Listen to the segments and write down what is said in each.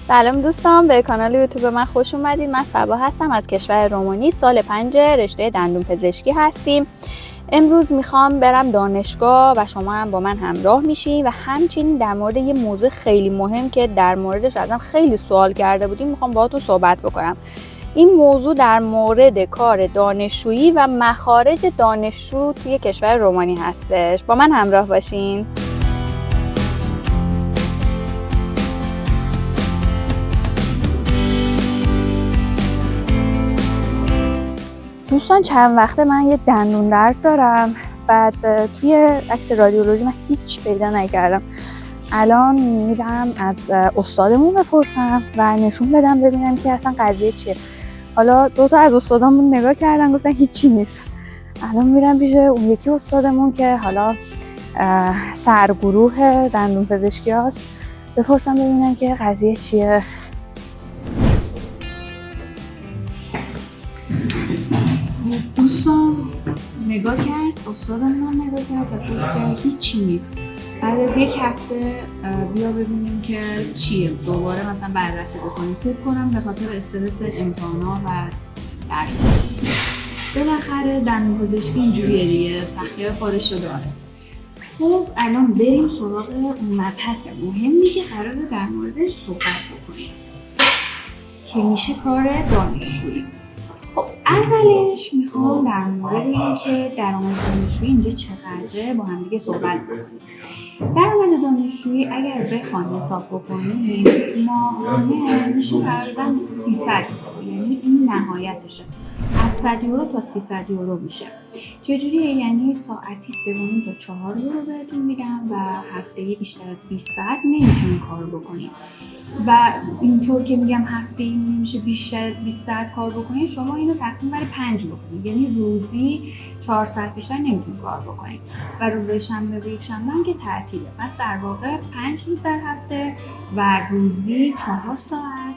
سلام دوستان، به کانال یوتیوب من خوش اومدید. من صبا هستم از کشور رومانی. سال 5 رشته دندون پزشکی هستیم. امروز میخوام برم دانشگاه و شما هم با من همراه میشین و همچنین در مورد یه موضوع خیلی مهم که در موردش ازم خیلی سوال کرده بودیم میخوام باهاتون صحبت بکنم. این موضوع در مورد کار دانشجویی و مخارج دانشجو توی کشور رومانی هستش. با من همراه باشین. دوستان، چند وقته من یه دندون درد دارم. بعد توی عکس رادیولوژی من هیچ پیدا نکردم. الان میرم از استادمون بپرسم و نشون بدم ببینم که اصلا قضیه چیه. حالا 2 تا از استادامون نگاه کردن گفتن هیچی نیست. الان میرم پیش اون یکی استادمون که حالا سرگروه دندون پزشکی هست بپرسم ببینم که قضیه چیه. دوستان نگاه کرد، استادمون نگاه کرد و گفت که هیچی نیست. بعد از 1 هفته بیا ببینیم که چیه، دوباره مثلا بررسی بکنیم. فکر کنم به خاطر استرس امتحانا و درس. بالاخره دندون پزشکی اینجوریه دیگه، سختی‌های خودشو داره. خب الان بریم سراغ اون مبحث مهمی که قراره در موردش صحبت بکنیم که میشه کار دانشجویی. خب اولش میخوام در مورد این که درآمد دانشجویی اینجا چقدره با هم دیگه صحبت بکنیم. درآمد دانشجویی اگر بخوایم حساب بکنیم ماهانه میشه تقریبا 300 یورو، یعنی این نهایتشه. از 100 یورو تا 300 یورو میشه. چجوریه؟ یعنی ساعتی 3.5 تا 4 یورو بهتون میدم و هفته‌ای بیشتر از 20 ساعت نمیتونید کار بکنید. و اینطور که میگم هفته‌ای نمیشه بیشتر از 20 ساعت کار بکنید، شما اینو تقسیم بر 5 بکنید، یعنی روزی 4 ساعت بیشتر نمیتونید کار بکنید و روز شنبه و یک شنبه هم که تعطیله. پس در واقع 5 روز در هفته و روزی 4 ساعت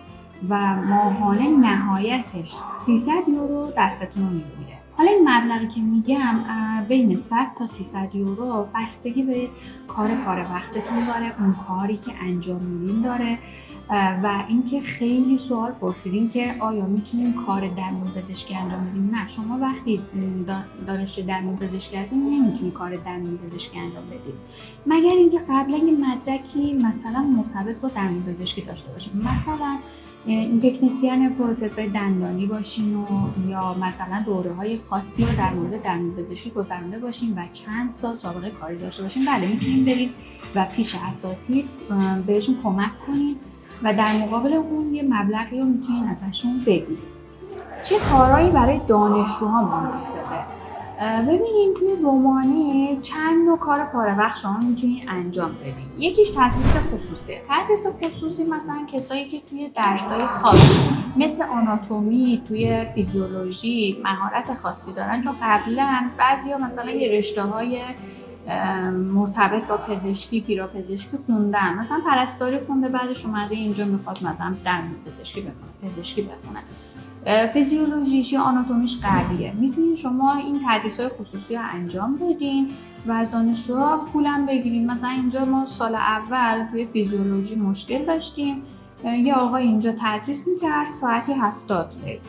و ماهانه نهایتش 300 یورو دستتون رو میگیره. حالا این مبلغی که میگم بین 100 تا 300 یورو بستگی به کار وقتتون داره، اون کاری که انجام میدین داره و اینکه خیلی سوال پرسیدین که آیا میتونیم کار دندون پزشکی انجام بدیم؟ نه، شما وقتی دانشجوی دندون پزشکی هستین نمیتونید کار دندون پزشکی انجام بدید مگر اینکه قبلا یه مدرکی مثلا مرتبط با دندون پزشکی داشته باشین، مثلا این تکنسین پروتزهای دندانی باشین و یا مثلا دوره‌های خاصی رو در مورد دندون پزشکی گذرونده باشین و چند سال سابقه کاری داشته باشین. بله میتونین برید و پیش اساتید بهشون کمک کنین و در مقابل اون یه مبلغی رو میتونین ازشون بگیرید. چه کارهایی برای دانشجوها مناسبه؟ ببینین توی رومانی چند نوع کار پاره وقت شما میتونین انجام بدین. یکیش تدریس خصوصیه. تدریس خصوصی مثلا کسایی که توی درسای خاص مثل آناتومی، توی فیزیولوژی مهارت خاصی دارن، چون قبلا بعضیا مثلا یه رشته‌های مرتبط با پزشکی، پیراپزشکی خوندن، مثلا پرستاری خونده بعدش اومده اینجا میخواد مثلا دندون پزشکی بخونه. فیزیولوژیش یا آناتومیش قویه، میتونین شما این تدریس‌های خصوصی رو انجام بدین و از دانشجوها پولم بگیرین. مثلا اینجا ما سال اول توی فیزیولوژی مشکل داشتیم، یه آقای اینجا تدریس میکرد ساعتی 70 لیره،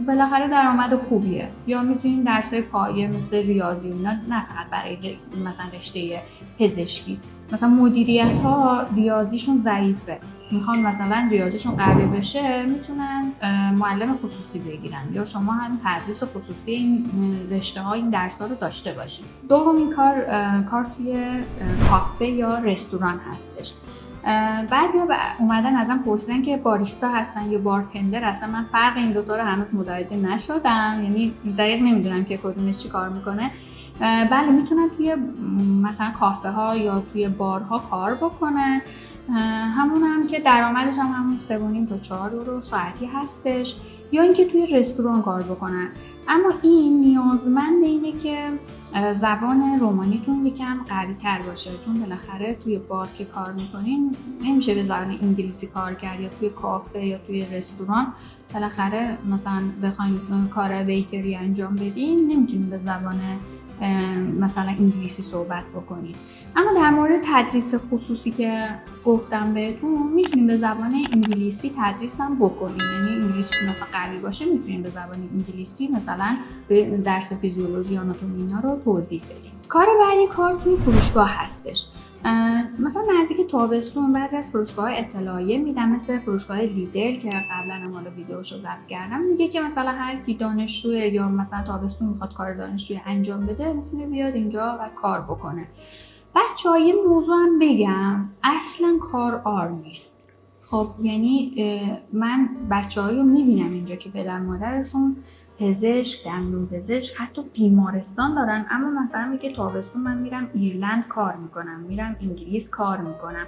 بالاخره درآمد خوبیه. یا میتونین درسای پایه مثل ریاضی و اینا، نه فقط برای مثلا رشته پزشکی، مثلا مدیریت ها ریاضیشون ضعیفه، میخوان مثلا ریاضیشون قوی بشه، میتونن معلم خصوصی بگیرن یا شما هم تدریس خصوصی این رشته ها این درس ها رو داشته باشید. دومین کار توی کافه یا رستوران هستش. بعضیا اومدن ازم پرسیدن که باریستا هستن یا بارتندر هستن. من فرق این دوتا رو هنوز متوجه نشدم، یعنی دقیق نمیدونم که کدومش چی کار میکنه. بله میتونن توی مثلا کافه ها یا توی بارها کار بکنن، همون هم که درآمدش هم همون 3.5 تا 4 یورو ساعتی هستش، یا اینکه توی رستوران کار بکنن. اما این نیازمند اینه که زبان رومانیتون یکم قوی تر باشه، چون بالاخره توی بار که کار میکنین نمیشه به زبان انگلیسی کار کرد، یا توی کافه یا توی رستوران بالاخره مثلا بخواین کار ویتری انجام بدین نمیتونین به زبان مثلا انگلیسی صحبت بکنید. اما در مورد تدریس خصوصی که گفتم بهتون، میتونیم به زبان انگلیسی تدریس هم بکنیم. یعنی انگلیسی مثلا قوی باشه میتونیم به زبان انگلیسی مثلا به درس فیزیولوژی یا آناتومی اینا رو توضیح بدیم. کار بعدی کار توی فروشگاه هستش. مثلا نزدیک تابستون بعضی از فروشگاه اطلاعیه میدن، مثل فروشگاه لیدل که قبلا هم حالا ویدیوشو ضبط کردم، میگه که مثلا هر کی دانشجو یا مثلا تابستون میخواد کار دانشجویی انجام بده میتونه بیاد اینجا و کار بکنه. بچه‌ها یه موضوع هم بگم، اصلا کار آر نیست. خب یعنی من بچه‌هایی رو میبینم اینجا که پدر مادرشون پزشک، دندون پزشک، حتی بیمارستان دارن، اما مثلا میگه تابستون من میرم ایرلند کار میکنم، میرم انگلیس کار میکنم.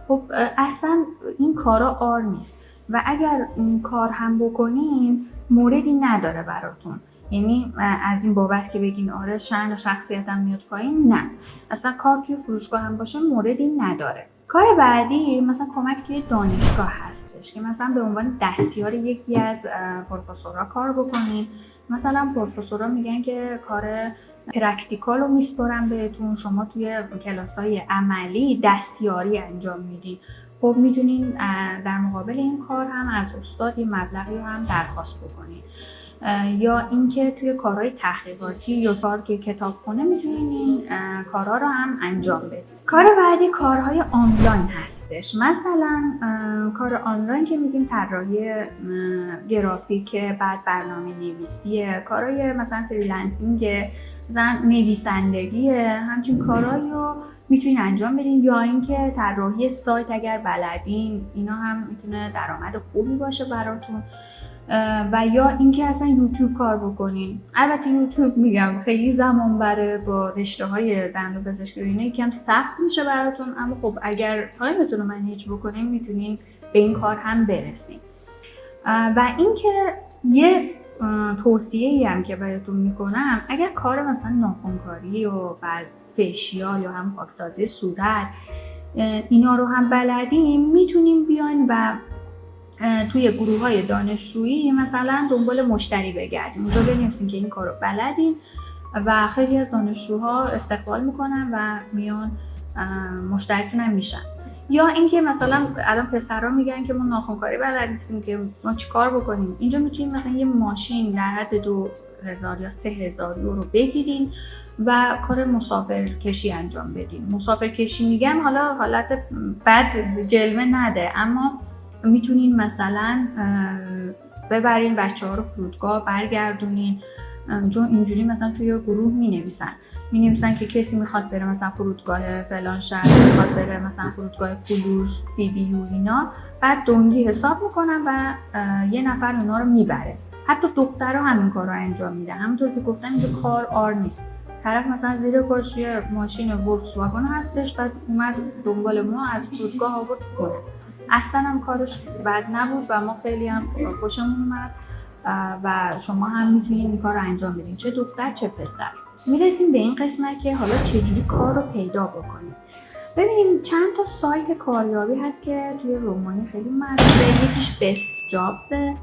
خب اصلا این کارا آر نیست و اگر این کار هم بکنین موردی نداره براتون. یعنی از این بابت که بگین آره شأن و شخصیتم میاد پایین، نه، اصلا کار توی فروشگاه هم باشه موردی نداره. کار بعدی مثلا کمک توی دانشگاه هستش که مثلا به عنوان دستیار یکی از پروفسورها کار بکنین. مثلا پروفسورها میگن که کار پرکتیکال رو میسپارن بهتون، شما توی کلاس‌های عملی دستیاری انجام میدید. خب میتونین در مقابل این کار هم از استاد یه مبلغی هم درخواست بکنین. یا اینکه توی کارهای تحقیقاتی یا کار توی کتابخونه میتونین این کارها رو هم انجام بدید. کار بعدی کارهای آنلاین هستش. مثلا کار آنلاین که میگیم طراحی گرافیک، بعد برنامه نویسیه، کارهای مثلا فریلنسینگ، مثلا نویسندگی، همچین کارهایی رو میتونین انجام بدین. یا اینکه طراحی سایت اگر بلدین، اینا هم میتونه درآمد خوبی باشه براتون. و یا اینکه اصلا یوتیوب کار بکنین. البته یوتیوب میگم خیلی زمان بره، با رشته‌های دندون پزشکی اینا یکم سخت میشه براتون، اما خب اگر تایمتون رو منیج بکنین میتونین به این کار هم برسین. و اینکه یه توصیه‌ای هم که بهتون میکنم، اگر کار مثلا ناخن‌کاری و بعد فیشیال یا هم پاکسازی صورت اینا رو هم بلدین، میتونین بیاین و توی گروه‌های دانشجویی مثلا دنبال مشتری بگردیم، اونجا بنویسین که این کارو بلدین و خیلی از دانشجوها استقبال میکنن و میان مشتریتون هم میشن. یا اینکه مثلا الان پسرا میگن که ما ناخن‌کاری بلد نیستیم که ما چیکار بکنیم، اینجا میتونیم مثلا یه ماشین در حد 2000 یا 3000 یورو بگیرین و کار مسافرکشی انجام بدین. مسافرکشی میگم حالا حالت بد جلوه نده، اما میتونین مثلا ببرین بچه‌ها رو فرودگاه برگردونین، چون اینجوری مثلا توی گروه مینویسن که کسی میخواد بره مثلا فرودگاه فلان شهر، میخواد بره مثلا فرودگاه کلوش، سی وی یو اینا، بعد دنگی حساب میکنن و یه نفر اونا رو میبره. حتی دخترها همین کار رو انجام میدن. همونطور که گفتم اینجا کار آر نیست. طرف مثلا زیر پاش یه ماشین ولکس واگن هستش، بعد اومد دنبال ما از فرودگاه آورد کنه. اصلا هم کارش بد نبود و ما خیلی هم خوشمون اومد و شما هم میتونید این کار رو انجام بدین، چه دختر چه پسر. میرسیم به این قسمت که حالا چجوری کار رو پیدا بکنیم. ببینیم چند تا سایت کاریابی هست که توی رومانی خیلی معروفه. یکیش بست جابزه،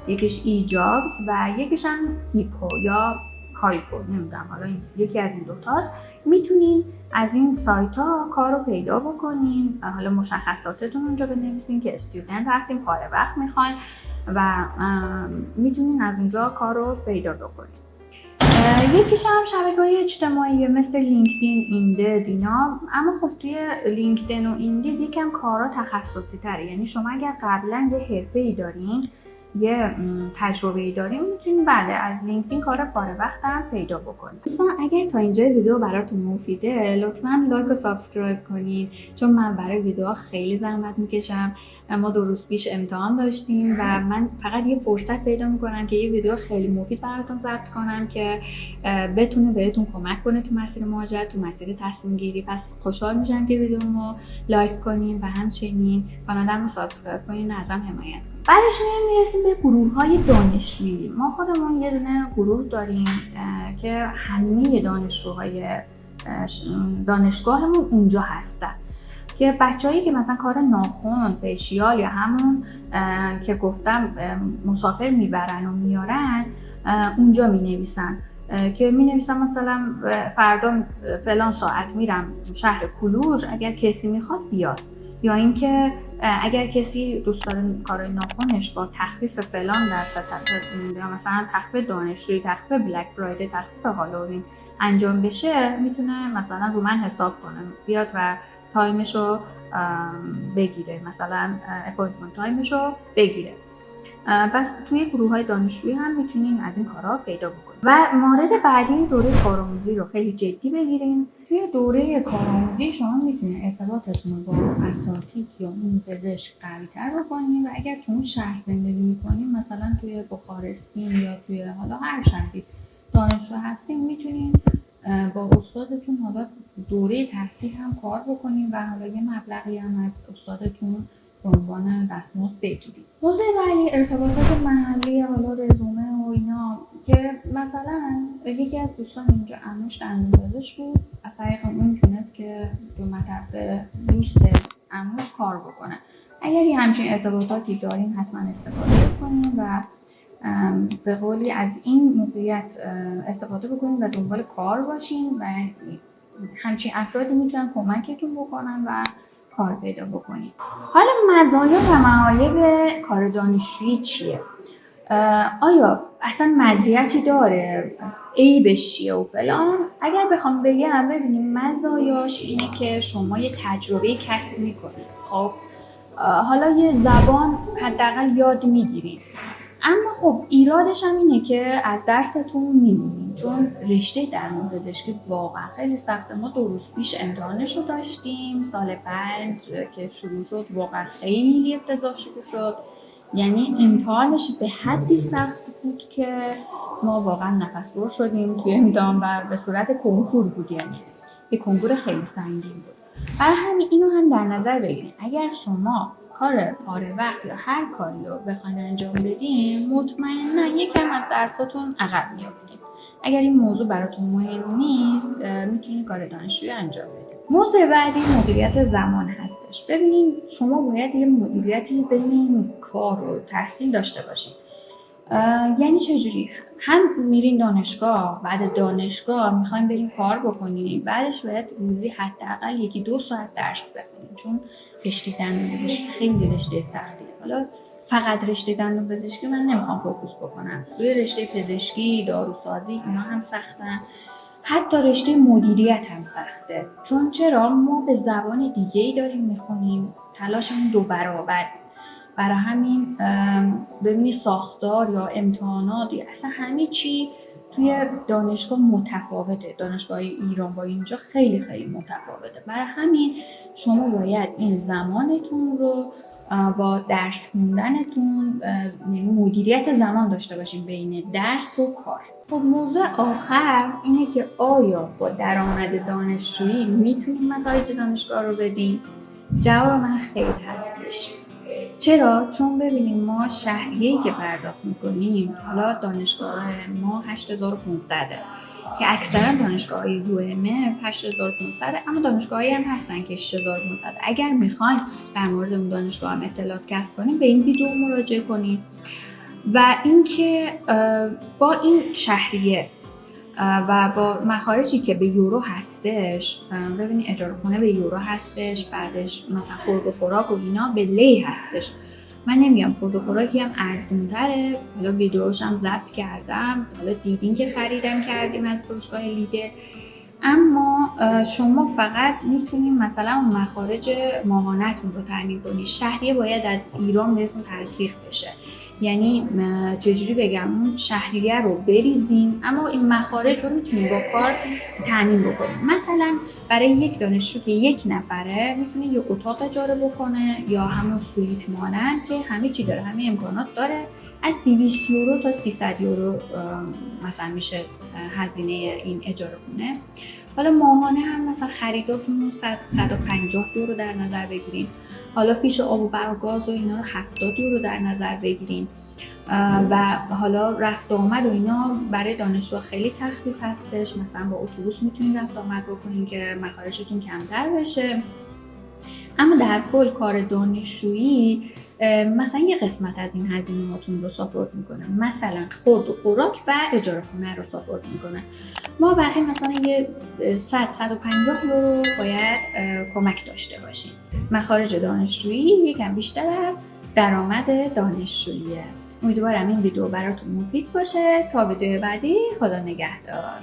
یکیش ای جابز و یکیش هم هیپو یا هایپو، نمیدونم، حالا یکی از این دوتاست. میتونین از این سایت ها کار رو پیدا بکنین. حالا مشخصاتتون اونجا بنویسین که استودنت هستین، پاره وقت میخواین و میتونین از اونجا کار رو پیدا بکنین. یکیش هم شبکه‌های اجتماعی مثل لینکدین، ایندد اینا. اما خب توی لینکدین و ایندد یکم کارا تخصصی تره. یعنی شما اگر قبلا یه حرفه‌ای دارین، یه تجربه‌ای داریم، میتونیم بله از لینکدین کار پاره وقت هم پیدا بکنید. دوستان اگر تا اینجا ویدیو براتون مفیده، لطفاً لایک و سابسکرایب کنید، چون من برای ویدیوها خیلی زحمت میکشم. ما 2 روز پیش امتحان داشتیم و من فقط یه فرصت پیدا میکنم که یه ویدیو خیلی مفید براتون ضبط کنم که بتونه بهتون کمک کنه تو مسیر مهاجرت، تو مسیر تصمیم گیری. پس خوشحال میشم که ویدیومو لایک کنین و همچنین کانالمو سابسکرایب کنین، ازم حمایت کنین. بعدش میرسیم به گروه‌های دانشجویی. ما خودمون یه دونه گروه داریم که همه دانشجوهای دانشگاهمون اونجا هستن، که بچه‌هایی که مثلا کار ناخن، فیشیال یا همون که گفتم مسافر میبرن و میارن، اونجا مینویسن. که می نویسم مثلا فردا فلان ساعت میرم شهر کلوژ، اگر کسی میخواد بیاد. یا اینکه اگر کسی دوست داره کارهای ناخنش با تخفیف فلان درصد، یا مثلا تخفیف دانشجویی، تخفیف بلک فرایدی، تخفیف هالووین انجام بشه، میتونه مثلا رو من حساب کنه، بیاد و تایمشو بگیره، مثلا اپوینتمنت تایمشو بگیره. پس توی گروه‌های دانشجویی هم میتونین از این کارا پیدا بکنین. و مورد بعدی دوره کارآموزی رو خیلی جدی بگیرین. توی دوره کارآموزی شما میتونین ارتباطتون رو با اساتید یا اون پزشک قوی‌تر بکنین و اگر تو اون شهر زندگی میکنین، مثلا توی بخارستین یا توی حالا هر شهری دانشجو هستین، میتونین با استادتون حالا دوره تحصیل هم کار بکنین و حالا یه مبلغی هم از استادتون به عنوان دستمزد بگیرید. موضوع بعدی ارتباطات محلی، حالا رزومه و اینا، که مثلا یکی از دوستان اینجا عموش دندونپزشک بود، از طریق اون تونست که دو مطب دوست عموش کار بکنه. اگر یه همچین ارتباطاتی دارین حتما استفاده بکنین و به قولی از این موقعیت استفاده بکنین و دنبال کار باشین و همچین افرادی میتونن کمکتون بکنن و کار پیدا بکنید. حالا مزایا و معایب کار دانشجویی چیه؟ آیا اصلا مزیتی داره؟ عیبش چیه و فلان؟ اگر بخوام بگم، ببینیم مزایاش اینه که شما یه تجربه کسب میکنید. خب حالا یه زبان حداقل یاد میگیرید، اما خب ایرادش هم اینه که از درستون میمونید، چون رشته دندونپزشکی واقعا خیلی سخته. ما 2 روز پیش امتحانش رو داشتیم، سال 5 که شروع شد واقعا خیلی افتضاح شروع شد. یعنی امتحانش به حدی سخت بود که ما واقعا نفس بر شدیم توی امتحان و به صورت کنکور بود، یعنی یه کنکور خیلی سنگین بود. برای همین اینو هم در نظر بگیرید. اگر شما کار پاره وقت یا هر کاری رو بخواین انجام بدین، مطمئنا یکم از درساتون عقب میافتید. اگر این موضوع براتون مهم نیست، میتونید کار دانشجویی انجام بدید. موضوع بعدی مدیریت زمان هستش. ببینید شما باید یه مدیریتی بین کار و تحصیل داشته باشید. یعنی چجوری؟ هم میرین دانشگاه، بعد دانشگاه میخواین برین کار بکنین، بعدش باید روزی حداقل 1-2 ساعت درس بخونین، چون رشته دندونپزشکی خیلی رشته سختیه. حالا فقط رشته دندونپزشکی من نمیخوام فوکوس بکنم، روی رشته پزشکی، داروسازی اینا هم سختن، حتی رشته مدیریت هم سخته. چون چرا؟ ما به زبان دیگه‌ای داریم میخونیم، تلاشمون 2 برابر. برای همین ببینی ساختار یا امتحانات یا اصلا همه چی توی دانشگاه متفاوته. دانشگاه ایران با اینجا خیلی خیلی متفاوته. برای همین شما باید این زمانتون رو با درس خوندنتون، یعنی مدیریت زمان داشته باشین بین درس و کار. خب موضوع آخر اینه که آیا با درآمد دانشجویی میتونید مخارج دانشگاه رو بدین؟ جواب من خیر هستش. چرا؟ چون ببینیم ما شهریه‌ای که پرداخت میکنیم، حالا دانشگاه ما 8500 که اکثرا دانشگاه‌های UMF 8500، اما دانشگاهایی هم هستن که 6500. اگر میخواین در مورد اون دانشگاه هم اطلاعات کسب کنین، به این ویدیو مراجعه کنین. و اینکه با این شهریه و با مخارجی که به یورو هستش، ببینید اجاره خونه به یورو هستش، بعدش مثلا خورد و خوراک و اینا به لی هستش. من نمیگم خورد و خوراکی هم ارزون تره، حالا ویدیوش هم ضبط کردم، حالا دیدین که خریدم کردیم از فروشگاه لیدر. اما شما فقط میتونین مثلا اون مخارج ماهانه‌تون رو تامین کنید. شهریه باید از ایران بهتون تزریق بشه، یعنی چجوری بگم، اون شهریه رو بریزین، اما این مخارج رو میتونین با کار تامین بکنین. مثلا برای یک دانشجو که 1 نفره میتونه یه اتاق اجاره بکنه یا همون سویت مانند که همه چی داره، همه امکانات داره، از 200 یورو تا 300 یورو مثلا میشه هزینه این اجاره خونه. حالا ماهانه هم مثلا خریداتون 150 یورو در نظر بگیرین. حالا فیش آب و برق و گاز و اینا رو 70 یورو در نظر بگیرین. و حالا رفت آمد و اینا برای دانشجو خیلی تخفیف هستش، مثلا با اتوبوس میتونین رفت آمد بکنین که مخارجتون کمتر بشه. اما در کل کار دانشجویی مثلا یه قسمت از این هزینه‌هاتون رو ساپورت میکنه، مثلا خورد و خوراک و اجاره خونه رو ساپورت میکنه. ما بقیه مثلا یه 100-150 یورو باید کمک داشته باشیم. مخارج دانشجویی یکم بیشتر از درآمد دانشجوییه. امیدوارم این ویدیو براتون مفید باشه. تا ویدیو بعدی، خدا نگهدار.